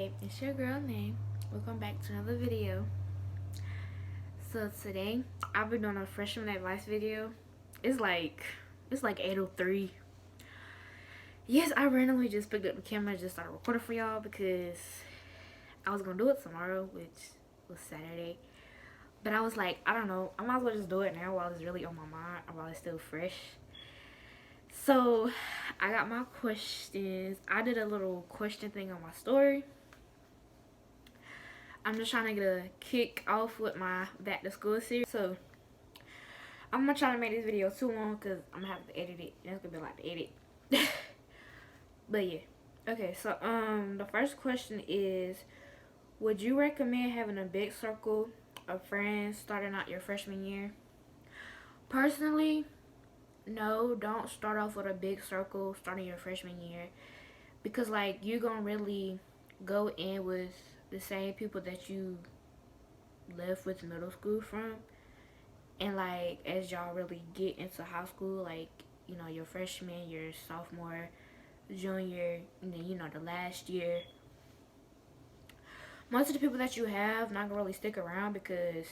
Hey, it's your girl Nay. Welcome back to another video. So today I've been doing a freshman advice video. It's like 8:03. Yes, I randomly just picked up the camera and just started recording for y'all because I was gonna do it tomorrow, which was Saturday. But I was like, I don't know, I might as well just do it now while it's really on my mind, or while it's still fresh. So I got my questions. I did a little question thing on my story. I'm just trying to get a kick off with my back to school series. So I'm gonna try to make this video too long because I'm gonna have to edit it. It's gonna be like to edit. But yeah. Okay, so the first question is, would you recommend having a big circle of friends starting out your freshman year? Personally, no, don't start off with a big circle starting your freshman year, because like you're gonna really go in with the same people that you left with middle school from, and like as y'all really get into high school, like, you know, your freshman, your sophomore, junior, and then, you know, the last year, most of the people that you have not gonna really stick around, because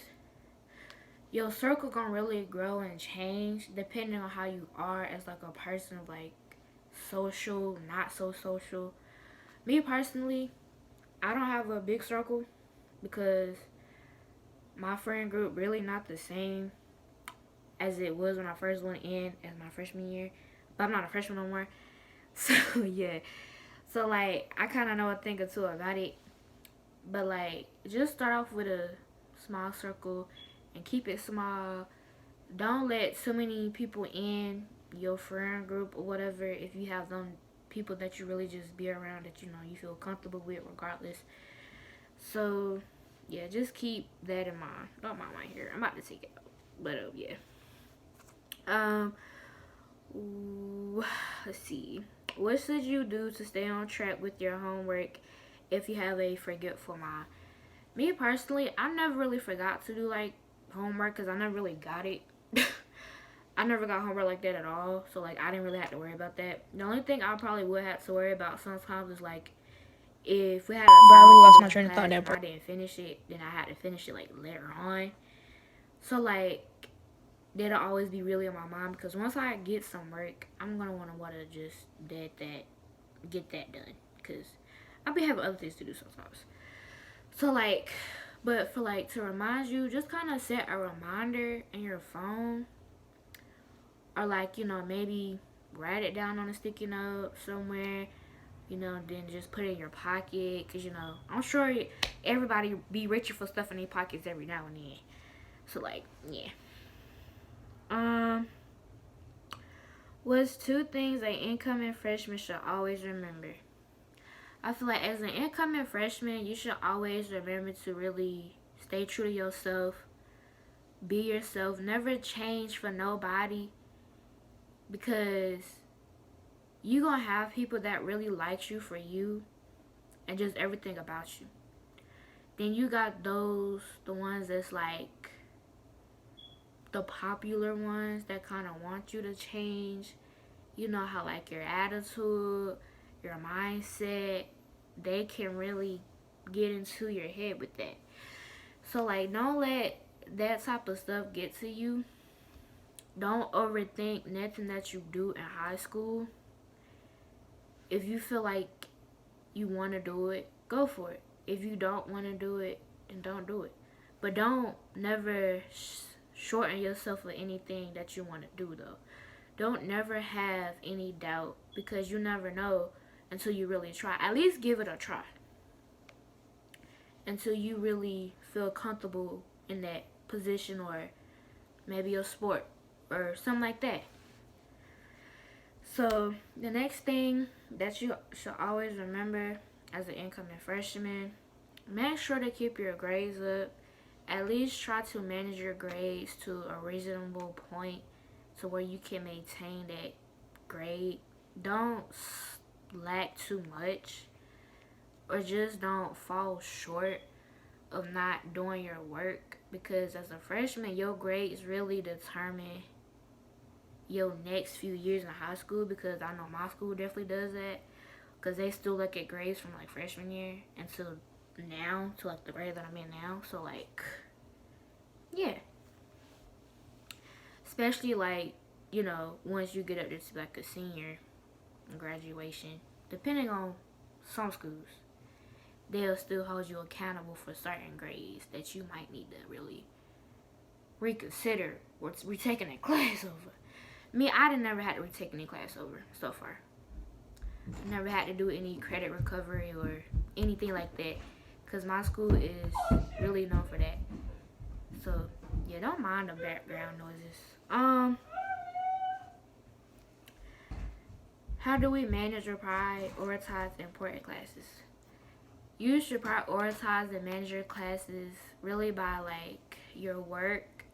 your circle gonna really grow and change depending on how you are as like a person, like social, not so social. Me personally, I don't have a big circle because my friend group really not the same as it was when I first went in as my freshman year. But I'm not a freshman no more. So yeah. So like I kinda know a thing or two about it. But like just start off with a small circle and keep it small. Don't let so many people in your friend group or whatever if you have them people that you really just be around that, you know, you feel comfortable with regardless. So yeah, just keep that in mind. Don't mind my hair. I'm about to take it out. But yeah. Let's see. What should you do to stay on track with your homework if you have a forgetful mind? Me personally, I never really forgot to do like homework because I never really got it. I never got homework like that at all, so like I didn't really have to worry about that. The only thing I probably would have to worry about sometimes is like if we had a lost my train of thought class there, and I didn't finish it, then I had to finish it like later on. So like that'll always be really on my mind, because once I get some work, I'm gonna want to just get that done, because I'll be having other things to do sometimes. So like, but for like to remind you, just kind of set a reminder in your phone, or like, you know, maybe write it down on a sticky note somewhere, you know, then just put it in your pocket, because, you know, I'm sure everybody be reaching for stuff in their pockets every now and then. So like, yeah. What's two things an incoming freshman should always remember? I feel like as an incoming freshman, you should always remember to really stay true to yourself, be yourself, never change for nobody, because you gonna have people that really like you for you and just everything about you. Then you got the ones that's like the popular ones that kind of want you to change. You know how like your attitude, your mindset, they can really get into your head with that. So like don't let that type of stuff get to you. Don't overthink nothing that you do in high school. If you feel like you want to do it, go for it. If you don't want to do it, then don't do it. But don't never shorten yourself for anything that you want to do though. Don't never have any doubt, because you never know until you really try. At least give it a try until you really feel comfortable in that position, or maybe a sport or something like that. So the next thing that you should always remember as an incoming freshman, make sure to keep your grades up. At least try to manage your grades to a reasonable point to where you can maintain that grade. Don't lack too much, or just don't fall short of not doing your work, because as a freshman, your grades really determine your next few years in high school, because I know my school definitely does that. because they still look at grades from like freshman year until now, to like the grade that I'm in now. So like, yeah, especially like, you know, once you get up to like a senior graduation, depending on some schools, they'll still hold you accountable for certain grades that you might need to really reconsider or retaking a class over. Me, I didn't never had to retake any class over so far. I never had to do any credit recovery or anything like that, because my school is really known for that. So yeah, don't mind the background noises. How do we manage or prioritize important classes? You should prioritize and manage your classes really by like your work,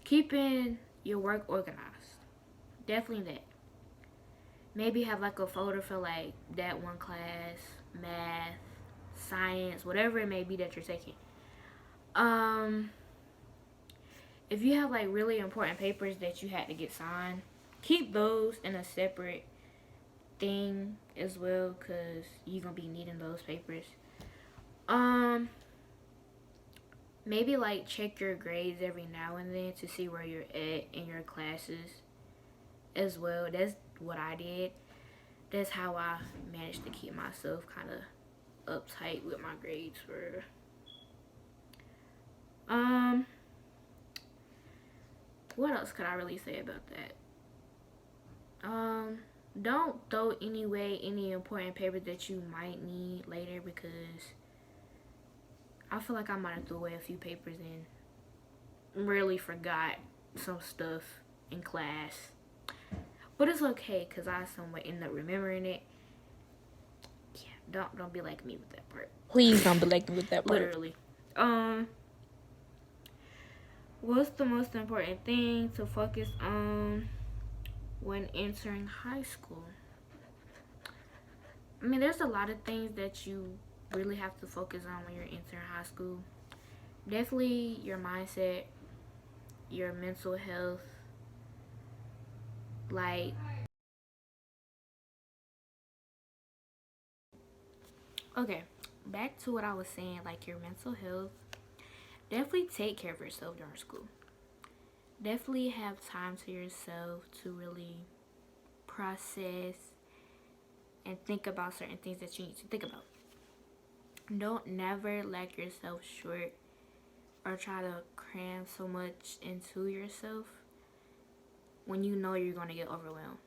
keeping your work organized. Definitely that. Maybe have like a folder for like that one class, math, science, whatever it may be that you're taking. If you have like really important papers that you had to get signed, keep those in a separate thing as well, because you're gonna be needing those papers. Maybe like check your grades every now and then to see where you're at in your classes as well. That's what I did. That's how I managed to keep myself kind of uptight with my grades for. What else could I really say about that? Don't throw any important papers that you might need later, because I feel like I might have threw away a few papers and really forgot some stuff in class. But it's okay, because I somewhat end up remembering it. Yeah, don't be like me with that part. Please don't be like me with that part. Literally. What's the most important thing to focus on when entering high school? I mean, there's a lot of things that you really have to focus on when you're entering high school. Definitely your mindset, your mental health, like, okay, back to what I was saying, like your mental health. Definitely take care of yourself during school. Definitely have time to yourself to really process and think about certain things that you need to think about. Don't never lag yourself short or try to cram so much into yourself when you know you're going to get overwhelmed.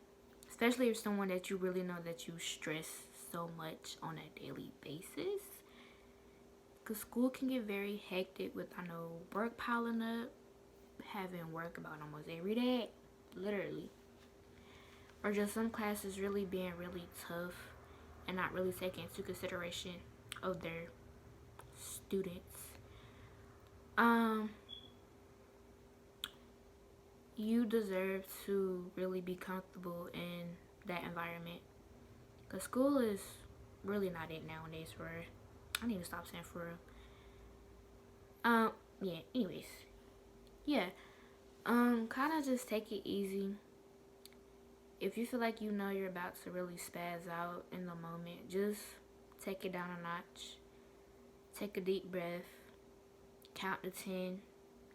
Especially if someone that you really know that you stress so much on a daily basis. Because school can get very hectic with, I know, work piling up, having work about almost every day, literally. Or just some classes really being really tough and not really taking into consideration of their students. You deserve to really be comfortable in that environment, because school is really not it nowadays. For I need to stop saying for real. Yeah, anyways. Yeah. Kind of just take it easy. If you feel like you know you're about to really spaz out in the moment, just take it down a notch. Take a deep breath. Count to 10.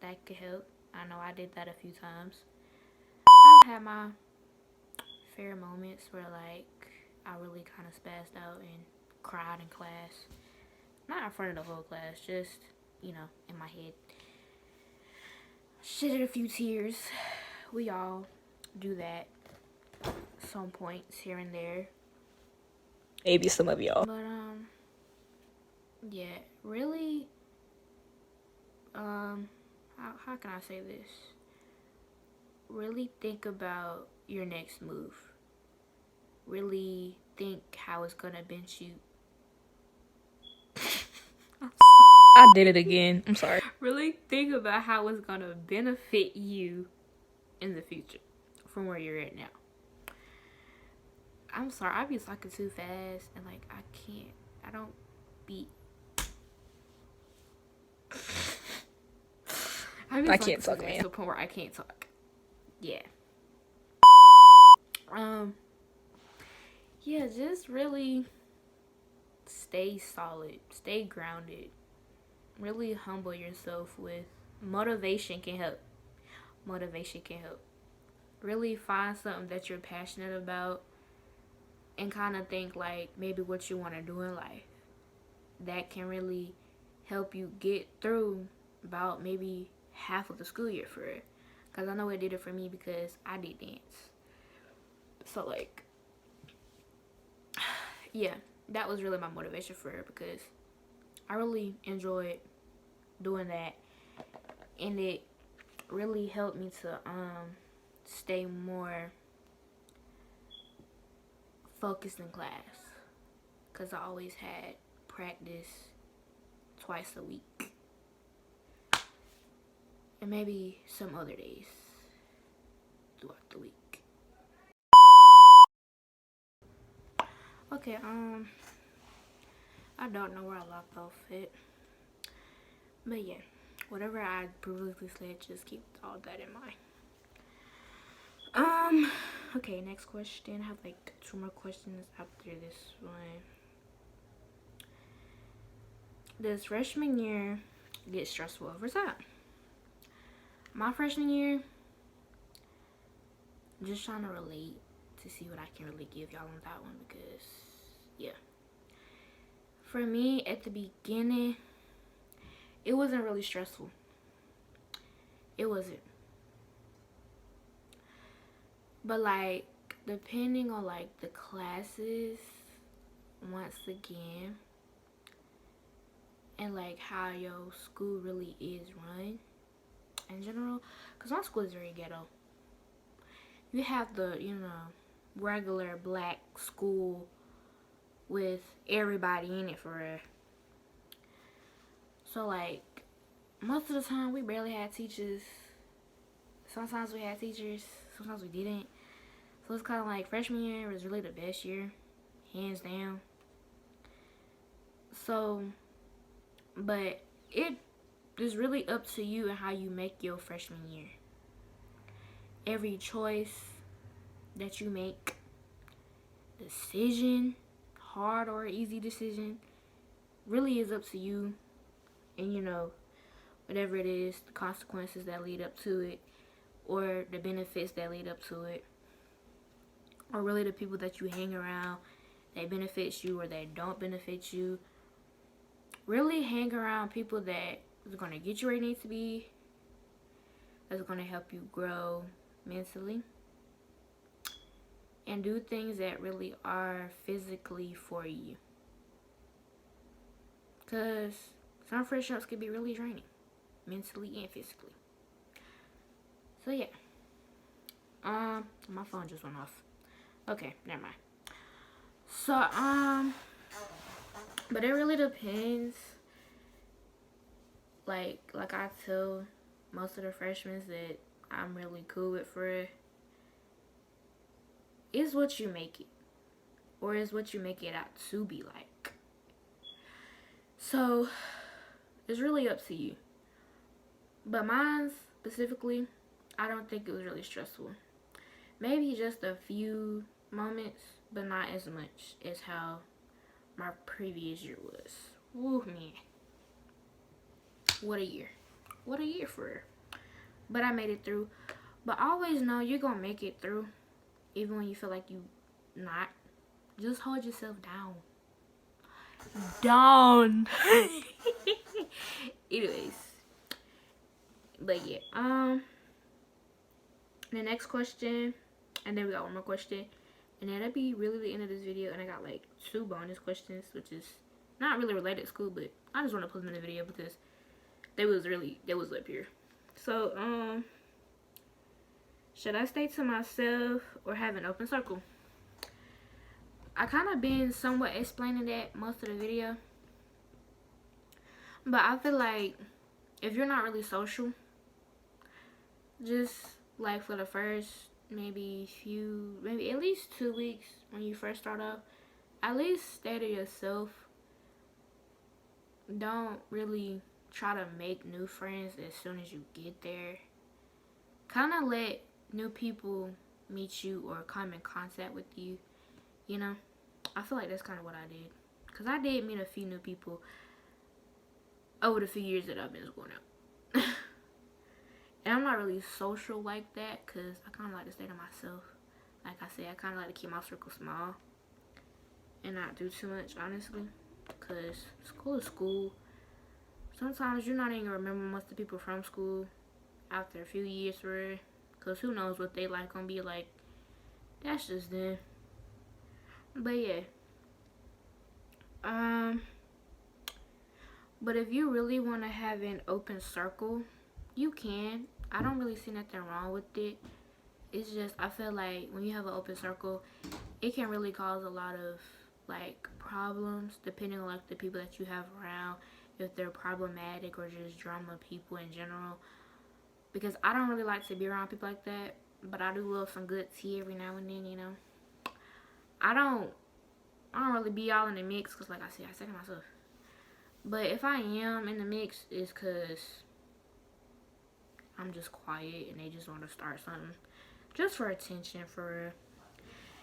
That could help. I know I did that a few times. I've had my fair moments where like I really kind of spazzed out and cried in class. Not in front of the whole class, just, you know, in my head. Shedded a few tears. We all do that some points here and there. Maybe some of y'all. But yeah, really, how can I say this? Really think about your next move. Really think how it's gonna bench you. I did it again. I'm sorry. Really think about how it's gonna benefit you in the future from where you're at now. I'm sorry, I be talking too fast and like I don't be. I can't talk, man. To the point where I can't talk. Yeah. yeah, just really stay solid, stay grounded, really humble yourself with motivation can help. Motivation can help. Really find something that you're passionate about and kind of think like maybe what you want to do in life. That can really help you get through about maybe half of the school year for it. Because I know it did it for me because I did dance. So, like, yeah, that was really my motivation for it because I really enjoyed doing that. And it really helped me to stay more focused in class. Because I always had practice twice a week. And maybe some other days throughout the week. Okay, I don't know where I left off it. But yeah, whatever I previously said, just keep all that in mind. Okay, next question. I have like 2 more questions after this one. Does freshman year get stressful over time? My freshman year, I'm just trying to relate to see what I can really give y'all on that one because, yeah. For me, at the beginning, it wasn't really stressful. It wasn't. But, like, depending on, like, the classes, once again, and, like, how your school really is run in general, because my school is very ghetto. You have the, regular black school with everybody in it for real. So, like, most of the time, we barely had teachers. Sometimes we had teachers, sometimes we didn't. So, it's kind of like freshman year was really the best year, hands down. So, but it is really up to you and how you make your freshman year. Every choice that you make, decision, hard or easy decision, really is up to you. And whatever it is, the consequences that lead up to it, or the benefits that lead up to it, or really the people that you hang around that benefits you or that don't benefit you. Really hang around people that is going to get you where you need to be, that's going to help you grow mentally, and do things that really are physically for you. Because some friendships can be really draining, mentally and physically. So yeah. My phone just went off. Okay, never mind. So, but it really depends. Like I tell most of the freshmen that I'm really cool with for it, is what you make it. Or is what you make it out to be like. So, it's really up to you. But mine specifically, I don't think it was really stressful. Maybe just a few moments, but not as much as how my previous year was. Woo, man. What a year. What a year for her. But I made it through. But always know you're going to make it through. Even when you feel like you not. Just hold yourself down. Down. Anyways. But yeah. The next question. And then we got one more question. And then that'd be really the end of this video. And I got like 2 bonus questions, which is not really related to school, but I just want to put them in the video because they was up here. So, should I stay to myself or have an open circle? I kind of been somewhat explaining that most of the video. But I feel like if you're not really social, just like for the first maybe at least 2 weeks when you first start off, at least stay to yourself. Don't really try to make new friends as soon as you get there. Kind of let new people meet you or come in contact with you, I feel like that's kind of what I did. Because I did meet a few new people over the few years that I've been going out. And I'm not really social like that because I kind of like to stay to myself. Like I said, I kind of like to keep my circle small and not do too much, honestly. Because school is school. Sometimes you're not even going to remember most of the people from school after a few years for real. Because who knows what they life going to be like. That's just them. But yeah. But if you really want to have an open circle, you can. I don't really see nothing wrong with it. It's just, I feel like when you have an open circle, it can really cause a lot of like problems depending on like the people that you have around, if they're problematic or just drama people in general. Because I don't really like to be around people like that, but I do love some good tea every now and then, you know. I don't really be all in the mix because, like I said, I say to myself. But if I am in the mix, it's because I'm just quiet and they just want to start something just for attention, for real.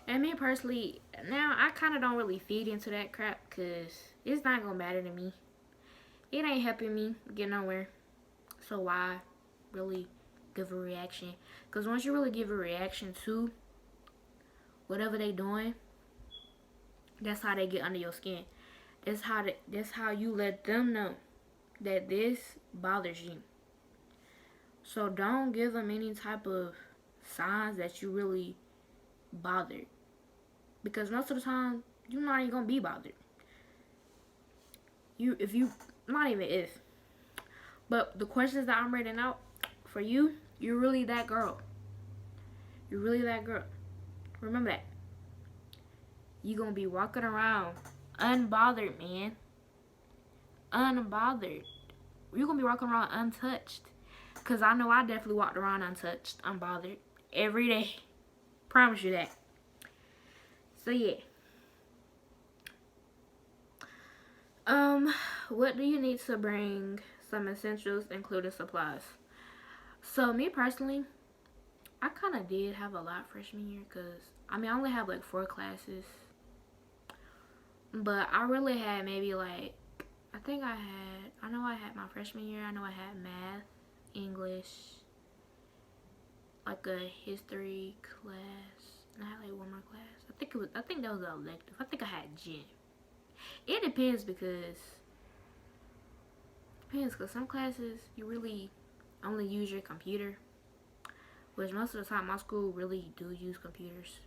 And me personally, now I kind of don't really feed into that crap because it's not going to matter to me. It ain't helping me get nowhere. So why really give a reaction? Because once you really give a reaction to whatever they doing, that's how they get under your skin. That's how you let them know that this bothers you. So don't give them any type of signs that you really bothered. Because most of the time, you're not even going to be bothered. But the questions that I'm reading out for you, you're really that girl. You're really that girl. Remember that. You're going to be walking around unbothered, man. Unbothered. You're going to be walking around untouched. Because I know I definitely walked around untouched, unbothered, every day. Promise you that. So, yeah. What do you need to bring? Some essentials, including supplies. So, me personally, I kind of did have a lot freshman year. Because, I only have like 4 classes. But I really had maybe like, I know I had my freshman year, I know I had math, English, like a history class, and I had like one more class. I think that was an elective. I think I had gym. It depends because some classes you really only use your computer, which most of the time my school really do use computers.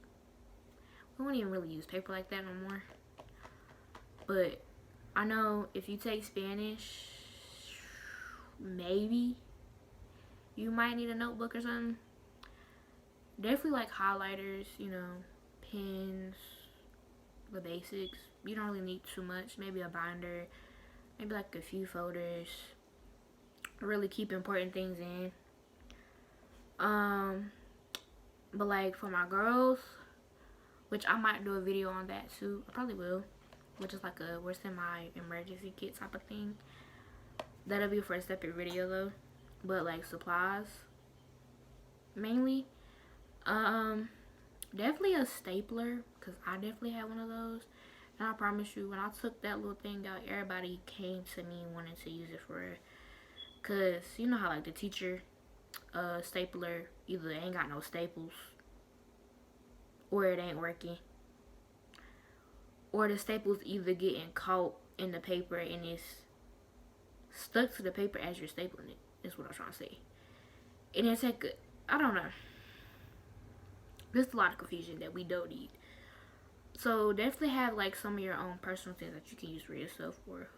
We don't even really use paper like that no more. But I know if you take Spanish, maybe you might need a notebook or something. Definitely like highlighters, you know, pens, the basics. You don't really need too much. Maybe a binder, maybe like a few folders. Really keep important things in. But like for my girls, which I might do a video on that too. I probably will. Which is like a what's in my emergency kit type of thing. That'll be for a separate video though. But like supplies, mainly, definitely a stapler, because I definitely had one of those. And I promise you, when I took that little thing out, everybody came to me wanting to use it for it. Because you know how like the teacher stapler, either they ain't got no staples, or it ain't working, or the staples either getting caught in the paper and it's stuck to the paper as you're stapling it. That's what I'm trying to say. And it's like, I don't know. There's a lot of confusion that we don't need. So definitely have like some of your own personal things that you can use for yourself or,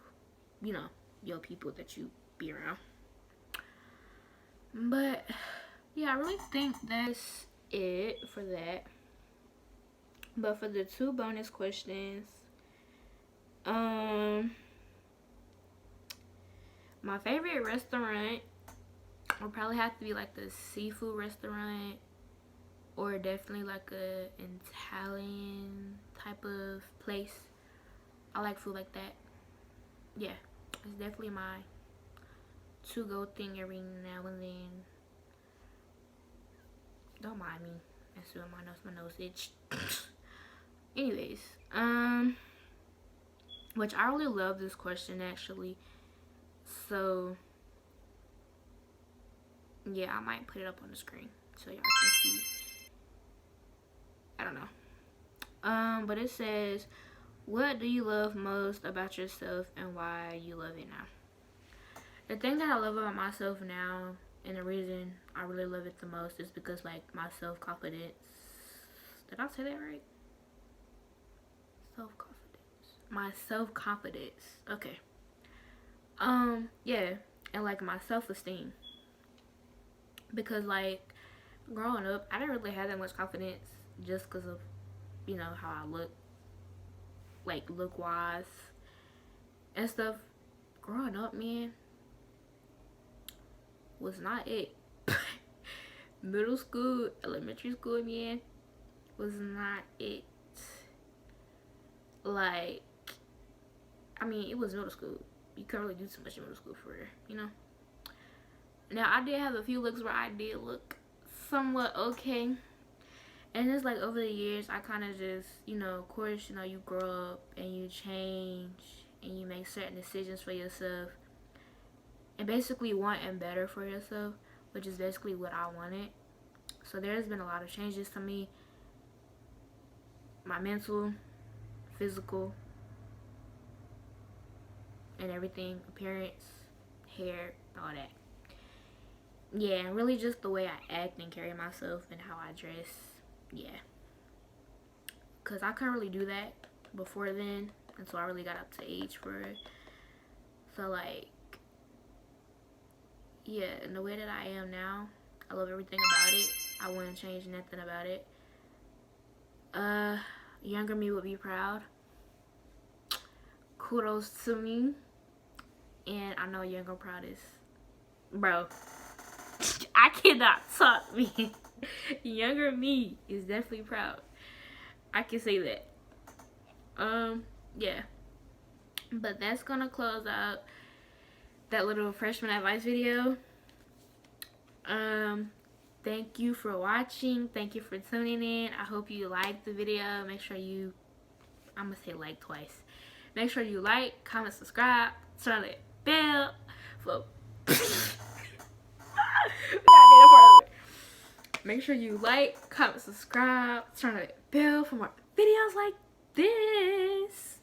you know, your people that you be around. But yeah, I really think that's it for that. But for the 2 bonus questions, my favorite restaurant would probably have to be like the seafood restaurant, or definitely like a Italian type of place. I like food like that. Yeah, it's definitely my to-go thing every now and then. Don't mind me. That's what my nose itch. Anyways, which I really love this question actually. So yeah, I might put it up on the screen so y'all can see. I don't know. But it says, what do you love most about yourself and why you love it now? The thing that I love about myself now, and the reason I really love it the most, is because like my self-confidence. Did I say that right? Self-confidence. My self-confidence. Okay. Yeah, and like my self-esteem. Because like growing up, I didn't really have that much confidence just because of, you know, how I look, like look wise and stuff. Growing up, man, was not it. Middle school, elementary school, man, was not it. Like, I mean, it was middle school. You couldn't really do too much in middle school for real, you know. Now I did have a few looks where I did look somewhat okay, and it's like over the years I kind of just, you know, of course, you know, you grow up and you change and you make certain decisions for yourself and basically wanting better for yourself, which is basically what I wanted. So there's been a lot of changes to me, my mental, physical, and everything, appearance, hair, all that. Yeah, and really just the way I act and carry myself and how I dress. Yeah, because I couldn't really do that before then until I really got up to age for it. So like, yeah, and the way that I am now, I love everything about it. I wouldn't change nothing about it. Younger me would be proud. Kudos to me. And I know younger proud is, bro, I cannot talk, me. Younger me is definitely proud. I can say that. Yeah. But that's gonna close out that little freshman advice video. Thank you for watching. Thank you for tuning in. I hope you liked the video. Make sure you, I'm gonna say like twice. Make sure you like, comment, subscribe, turn on the bell for make sure you like, comment, subscribe, turn on the bell for more videos like this.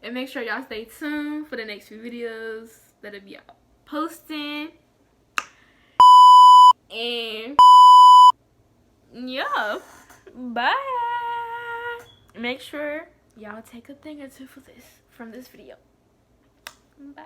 And make sure y'all stay tuned for the next few videos that'll be out posting. And yeah, bye. Make sure y'all take a thing or two for this from this video. Bye.